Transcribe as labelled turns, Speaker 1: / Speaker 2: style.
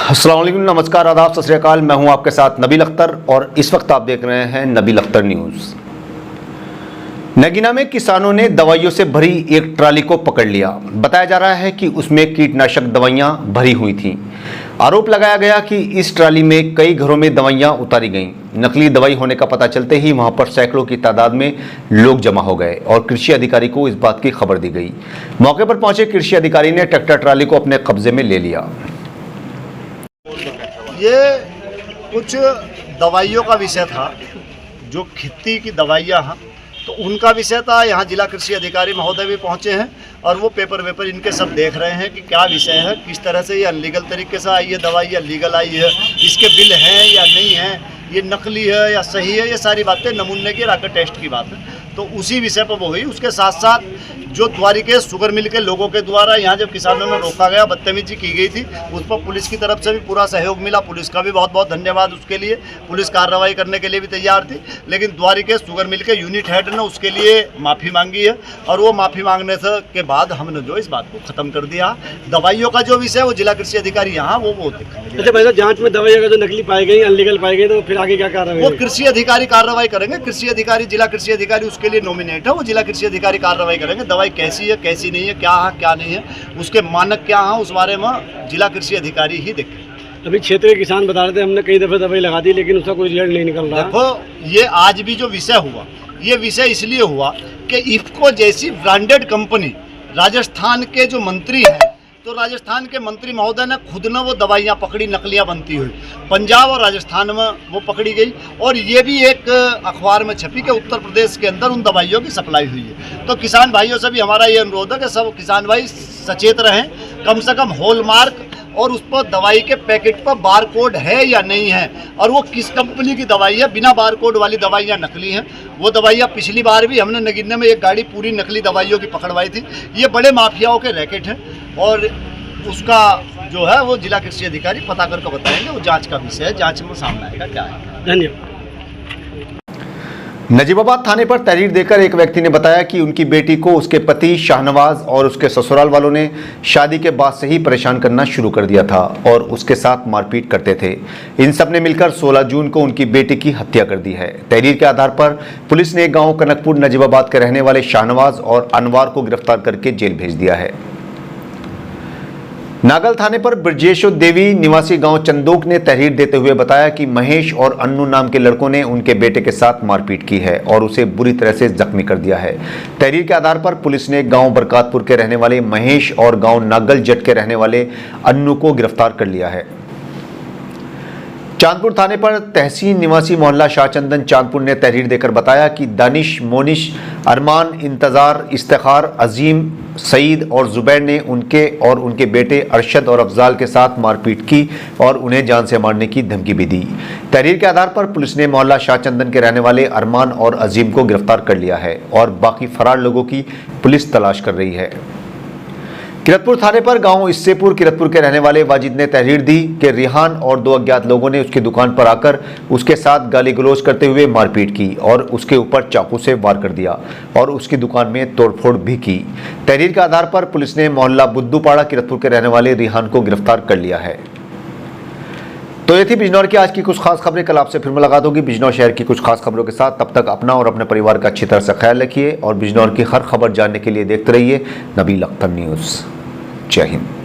Speaker 1: अस्सलाम वालेकुम, नमस्कार, आदाब, सत श्री अकाल। मैं हूं आपके साथ नबील अख्तर और इस वक्त आप देख रहे हैं नबील अख्तर न्यूज़। नगीना में किसानों ने दवाइयों से भरी एक ट्राली को पकड़ लिया। बताया जा रहा है कि उसमें कीटनाशक दवाइयां भरी हुई थीं। आरोप लगाया गया कि इस ट्राली में कई घरों में दवाइयां उतारी गईं। नकली दवाई होने का पता चलते ही वहां पर सैकड़ों की तादाद में लोग जमा हो गए और कृषि अधिकारी को इस बात की खबर दी गई। मौके पर पहुंचे कृषि अधिकारी ने ट्रैक्टर ट्राली को अपने कब्जे में ले लिया।
Speaker 2: ये कुछ दवाइयों का विषय था, जो खेती की दवाइयाँ हैं तो उनका विषय था। यहाँ जिला कृषि अधिकारी महोदय भी पहुँचे हैं और वो पेपर इनके सब देख रहे हैं कि क्या विषय है, किस तरह से ये अनलीगल तरीके से आई है दवाई या लीगल आई है, इसके बिल हैं या नहीं है, ये नकली है या सही है, ये सारी बातें नमूने की राकेट टेस्ट की बात है। तो उसी विषय पर वो हुई। उसके साथ साथ जो द्वारिके शुगर मिल के लोगों के द्वारा यहाँ जब किसानों में रोका गया, बदतमीजी की गई थी, उस पर पुलिस की तरफ से भी पूरा सहयोग मिला। पुलिस का भी बहुत बहुत धन्यवाद उसके लिए। पुलिस कार्रवाई करने के लिए भी तैयार थी, लेकिन द्वारिके शुगर मिल के यूनिट हेड ने उसके लिए माफ़ी मांगी है और वो माफ़ी मांगने से के बाद हमने जो इस बात को ख़त्म कर दिया। दवाइयों का जो विषय वो जिला कृषि अधिकारी यहाँ वो
Speaker 3: अच्छा भाई, जाँच में दवाई अगर जो नकली पाई गई, अनलीगल पाई गई, तो फिर आगे क्या कार्रवाई?
Speaker 2: वो कृषि अधिकारी कार्रवाई करेंगे। कृषि अधिकारी, जिला कृषि अधिकारी उसके लिए नॉमिनेट है, वो जिला कृषि अधिकारी कार्रवाई करेंगे। दवाई कैसी है, कैसी नहीं है, क्या है क्या नहीं है, उसके मानक क्या हैं, उस बारे में जिला कृषि अधिकारी ही देखें।
Speaker 3: अभी क्षेत्र के किसान बता रहे थे हमने कई दफ़े दवाई लगा दी लेकिन उसका कोई रिजल्ट नहीं निकल रहा।
Speaker 2: देखो, ये आज भी जो विषय हुआ, ये विषय इसलिए हुआ कि इफ्को जैसी ब्रांडेड कंपनी, राजस्थान के जो मंत्री हैं, तो राजस्थान के मंत्री महोदय ने खुद ने वो दवाइयाँ पकड़ी, नकलियाँ बनती हुई पंजाब और राजस्थान में वो पकड़ी गई। और ये भी एक अखबार में छपी कि उत्तर प्रदेश के अंदर उन दवाइयों की सप्लाई हुई है। तो किसान भाइयों से भी हमारा ये अनुरोध है कि सब किसान भाई सचेत रहें, कम से कम हॉलमार्क और उस पर दवाई के पैकेट पर बार कोड है या नहीं है, और वो किस कंपनी की दवाई है। बिना बार कोड वाली दवाइयाँ नकली हैं। वो दवाइयाँ पिछली बार भी हमने नगीने में एक गाड़ी पूरी नकली दवाइयों की पकड़वाई थी। ये बड़े माफियाओं के रैकेट हैं और उसका जो है वो जिला कृषि अधिकारी पता करके बताएंगे। वो जांच का विषय है, जांच में सामने आएगा क्या है।
Speaker 3: धन्यवाद।
Speaker 1: नजीबाबाद थाने पर तहरीर देकर एक व्यक्ति ने बताया कि उनकी बेटी को उसके पति शाहनवाज और उसके ससुराल वालों ने शादी के बाद से ही परेशान करना शुरू कर दिया था और उसके साथ मारपीट करते थे। इन सब ने मिलकर 16 जून को उनकी बेटी की हत्या कर दी है। तहरीर के आधार पर पुलिस ने गांव कनकपुर नजीबाबाद के रहने वाले शाहनवाज और अनवार को गिरफ्तार करके जेल भेज दिया है। नागल थाने पर ब्रजेश्वर देवी निवासी गांव चंदोक ने तहरीर देते हुए बताया कि महेश और अन्नू नाम के लड़कों ने उनके बेटे के साथ मारपीट की है और उसे बुरी तरह से जख्मी कर दिया है। तहरीर के आधार पर पुलिस ने गांव बरकातपुर के रहने वाले महेश और गांव नागल जट के रहने वाले अन्नू को गिरफ्तार कर लिया है। चांदपुर थाने पर तहसीन निवासी मोहल्ला शाहचंदन चांदपुर ने तहरीर देकर बताया कि दानिश, मोनिश, अरमान, इंतजार, इफ्तिखार, अजीम, सईद और जुबैर ने उनके और उनके बेटे अरशद और अफजाल के साथ मारपीट की और उन्हें जान से मारने की धमकी भी दी। तहरीर के आधार पर पुलिस ने मोहल्ला शाहचंदन के रहने वाले अरमान और अजीम को गिरफ्तार कर लिया है और बाकी फरार लोगों की पुलिस तलाश कर रही है। किरतपुर थाने पर गांव इससेपुर किरतपुर के रहने वाले वाजिद ने तहरीर दी कि रिहान और 2 अज्ञात लोगों ने उसकी दुकान पर आकर उसके साथ गाली गलौज करते हुए मारपीट की और उसके ऊपर चाकू से वार कर दिया और उसकी दुकान में तोड़फोड़ भी की। तहरीर के आधार पर पुलिस ने मोहल्ला बुद्दूपाड़ा किरतपुर के रहने वाले रिहान को गिरफ्तार कर लिया है। तो ये थी बिजनौर की आज की कुछ खास खबरें। कल आपसे फिर मुलाकात होगी बिजनौर शहर की कुछ खास खबरों के साथ। तब तक अपना और अपने परिवार का अच्छी तरह से ख्याल रखिए और बिजनौर की हर खबर जानने के लिए देखते रहिए नबील अख्तर न्यूज़। जय हिंद।